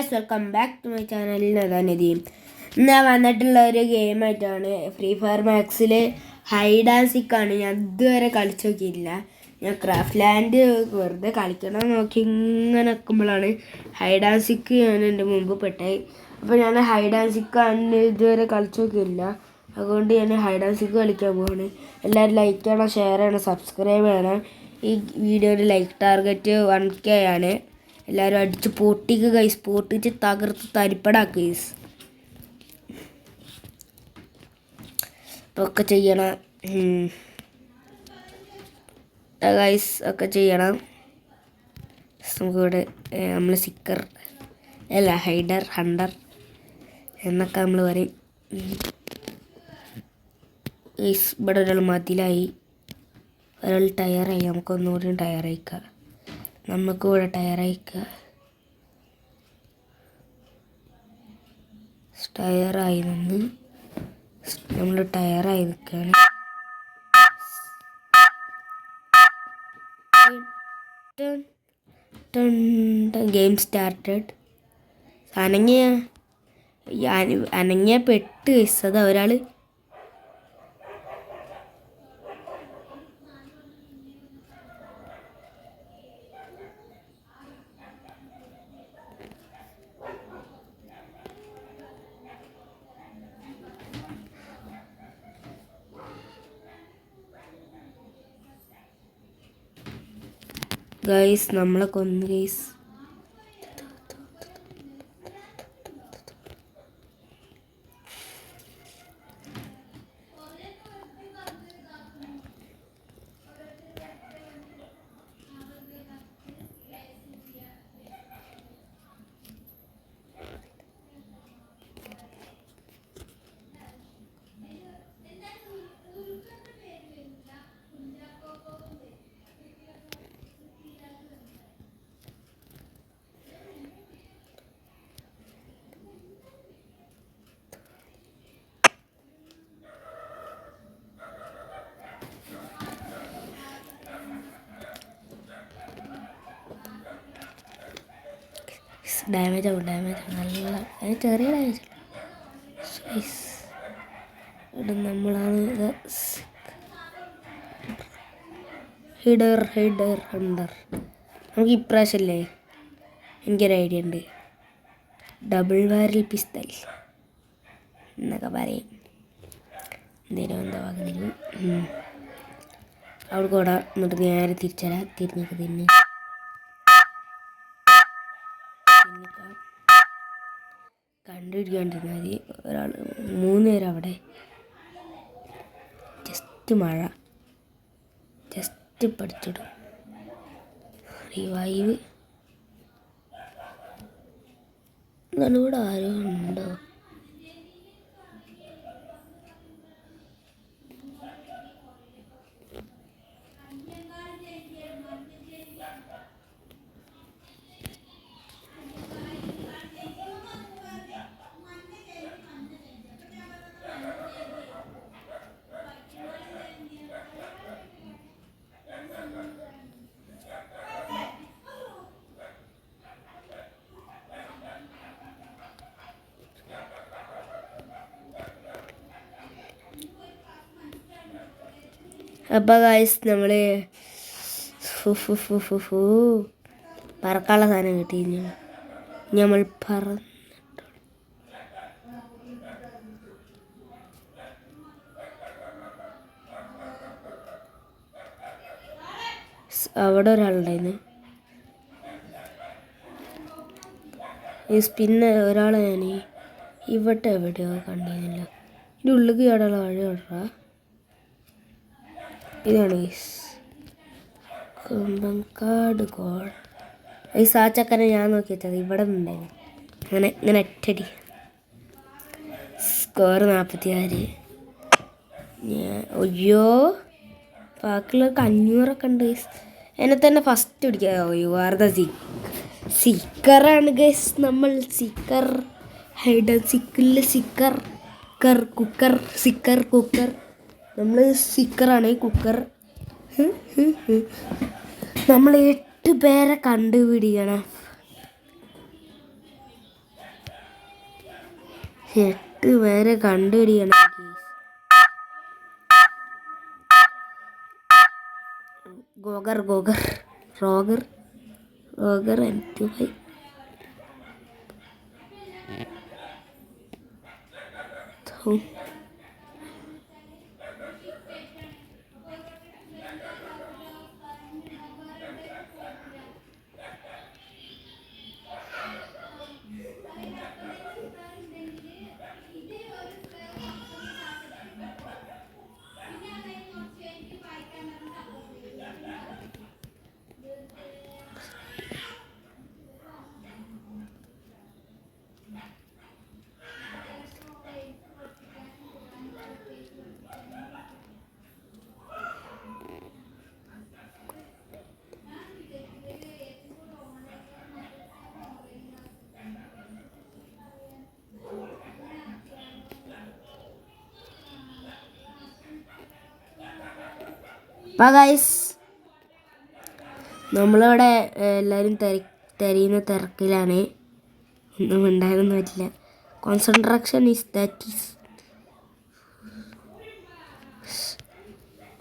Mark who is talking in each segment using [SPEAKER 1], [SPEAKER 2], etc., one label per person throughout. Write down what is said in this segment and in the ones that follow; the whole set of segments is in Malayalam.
[SPEAKER 1] Guys, welcome back to my channel. നദാനിധി. ഞാൻ വന്നിട്ടുള്ള ഒരു ഗെയിമായിട്ടാണ് ഫ്രീ ഫയർ മാക്സിൽ ഹൈഡ് ആൻഡ് സിക്കാണ്. ഞാൻ ഇതുവരെ കളിച്ചു നോക്കിയില്ല. ഞാൻ ക്രാഫ്റ്റ് ലാൻഡ് വെറുതെ കളിക്കണം നോക്കി ഇങ്ങനെ നിൽക്കുമ്പോഴാണ് ഹൈഡ് ആൻഡ് സിക്ക് ഞാൻ എൻ്റെ മുമ്പ് പെട്ടത്. അപ്പോൾ ഞാൻ ഹൈഡ് ആൻഡ് സിക്കാണ് ഇതുവരെ കളിച്ചു നോക്കിയില്ല. അതുകൊണ്ട് ഞാൻ ഹൈഡ് ആൻഡ് സിക്ക് കളിക്കാൻ പോവാണ്. എല്ലാവരും ലൈക്ക് ചെയ്യണം, ഷെയർ ചെയ്യണം, സബ്സ്ക്രൈബ് ചെയ്യണം. ഈ വീഡിയോയുടെ ലൈക്ക് ടാർഗറ്റ് 1K ആണ്. എല്ലാവരും അടിച്ച് പൊട്ടിക്കുക ഗൈസ്, പൊട്ടിച്ച് തകർത്ത് തരിപ്പടാക്കുക ഗൈസ്. അപ്പോൾ ഒക്കെ ചെയ്യണം ഗൈസ്, ഒക്കെ ചെയ്യണം. നമുക്കിവിടെ നമ്മൾ സിക്കർ അല്ല ഹൈഡർ ഹണ്ടർ എന്നൊക്കെ നമ്മൾ പറയും ഗൈസ്. ഇവിടെ ഒരാൾ മതിലായി, ഒരാൾ ടയറായി. നമുക്കൊന്നുകൂടി ടയറയക്കാം. നമുക്ക് ഇവിടെ ടയറയക്കുക. ടയറായി നിന്ന് നമ്മൾ ടയറായി നിൽക്കുകയാണ്. Game started. അനങ്ങിയ പെട്ട് വെച്ചത് ഒരാൾ. ഗൈസ് നമ്മളെ കൊന്നു ഗൈസ്. ഡാമേജ് ആവും നല്ല ചെറിയ ഡാമേജ്. നമ്മളാണ് ഹൈഡർ ഹണ്ടർ. നമുക്ക് ഇപ്രാവശ്യമല്ലേ എനിക്കൊരു ഐഡിയ ഉണ്ട്. ഡബിൾ ബാരൽ പിസ്റ്റൽ എന്നൊക്കെ പറയും. എന്തേലും എന്താ വാങ്ങുന്നതിന് അവിടെ കൂടെ എന്നിട്ട് നേരെ തിരിച്ചരാ. തിരിഞ്ഞ് കണ്ടുപിടിക്കാണ്ടിരുന്നാൽ മതി. ഒരാൾ 3 പേര് അവിടെ. മഴ ജസ്റ്റ് പഠിച്ചിടും. റിവൈവ് എന്നാലും ഇവിടെ ആരും ഉണ്ടോ? അപ്പോൾ ഗൈസ് നമ്മൾ പറക്കാനുള്ള സാധനം കിട്ടി. നമ്മൾ അവിടെ ഒരാളുണ്ടായിരുന്നു. പിന്നെ ഒരാളെ ഞാൻ ഇവിടെ എവിടെയോ കണ്ടിരുന്നില്ല. ഇതിൻ്റെ ഉള്ളിൽ ചാടാനുള്ള വഴി വിടറാ. ഇതാണ് കുമ്പങ്കാട് ഗോൾ. ഈ സാച്ചക്കനെ ഞാൻ നോക്കി വെച്ചത് ഇവിടെ നിന്നുണ്ടായിരുന്നു. ഇങ്ങനെ ഒറ്റടി. സ്കോർ 46. അയ്യോ ബാക്കിയുള്ളവർക്ക് 500 ഉണ്ട്. എന്നെ തന്നെ ഫസ്റ്റ് പിടിക്കാം. യു ആർ ദ സിക്കറാണ് ഗൈസ്. നമ്മൾ സിക്കർ ഹൈഡ് സിക്കിൽ സിക്കർ കുക്കർ നമ്മൾ സിക്കറാണ്. കുക്കർ നമ്മൾ 8 പേരെ കണ്ടുപിടിക്കണം. 8 വരെ കണ്ടുപിടിക്കണം. ഗോഗർ റോഗർ M25. അപ്പോൾ ഗൈസ് നമ്മളിവിടെ എല്ലാവരും തിരയുന്ന തിരക്കിലാണ്. ഒന്നും ഉണ്ടാകാനൊന്നും പറ്റില്ല. കോൺസെൻട്രേഷൻ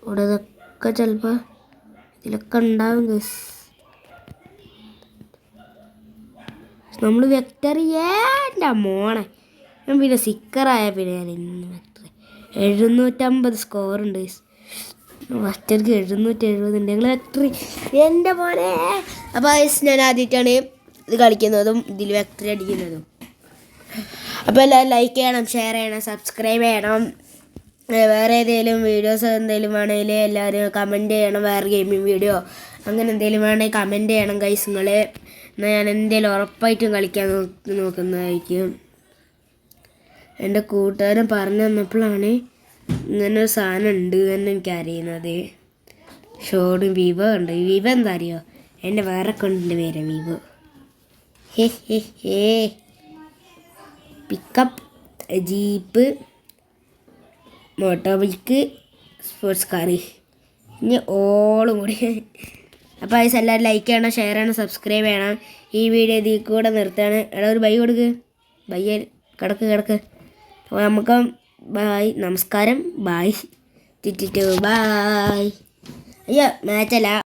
[SPEAKER 1] ഇവിടെ ഇതൊക്കെ ചിലപ്പോൾ ഇതിലൊക്കെ ഉണ്ടാവും ഗൈസ്. നമ്മൾ വെക്ടറി എൻ്റെ മോണെ ഞാൻ പിന്നെ സിക്കറായ പിന്നെ ഞാൻ ഇന്ന് വെക്ടറി 750 സ്കോറുണ്ട് ഗൈസ്. ഫസ്റ്റർക്ക് 770 ഉണ്ട് ഞങ്ങൾ വെക്ടറി എൻ്റെ മോനെ. അപ്പോൾ ഞാൻ ആദ്യമായിട്ടാണ് ഇത് കളിക്കുന്നതും ഇതിൽ വെക്ടറി അടിക്കുന്നതും. അപ്പോൾ എല്ലാവരും ലൈക്ക് ചെയ്യണം, ഷെയർ ചെയ്യണം, സബ്സ്ക്രൈബ് ചെയ്യണം. വേറെ ഏതെങ്കിലും വീഡിയോസ് എന്തെങ്കിലും വേണമെങ്കിൽ എല്ലാവരും കമൻറ്റ് ചെയ്യണം. വേറെ ഗെയിമിങ് വീഡിയോ അങ്ങനെ എന്തെങ്കിലും വേണമെങ്കിൽ കമൻറ്റ് ചെയ്യണം ഗൈസ് നിങ്ങൾ. എന്നാൽ ഞാൻ എന്തെങ്കിലും ഉറപ്പായിട്ടും കളിക്കാൻ നോക്കുന്നതായിരിക്കും. എൻ്റെ കൂട്ടുകാരൻ പറഞ്ഞു തന്നപ്പോഴാണ് ഇങ്ങനൊരു സാധനം ഉണ്ട് എന്ന് എനിക്കറിയുന്നത്. ഷോഡ് വിവോ ഉണ്ട്. വിവോ എന്താ അറിയോ? എൻ്റെ വേറെ അക്കൗണ്ടിൻ്റെ പേര് Vivo. Pickup, jeep, motor bike, sports car, ഇനി ഓളും കൂടി. അപ്പോൾ അത് എല്ലാവരും ലൈക്ക് ചെയ്യണം, ഷെയർ ചെയ്യണം, സബ്സ്ക്രൈബ് ചെയ്യണം. ഈ വീഡിയോ ഇതിൽ കൂടെ നിർത്താണ്. എടാ ഒരു ബൈ കൊടുക്ക്. ബൈ കിടക്ക്. അപ്പോൾ നമുക്ക് ബായ്, നമസ്കാരം, ബായ്, ബായ്. അയ്യോ മാച്ചല്ല.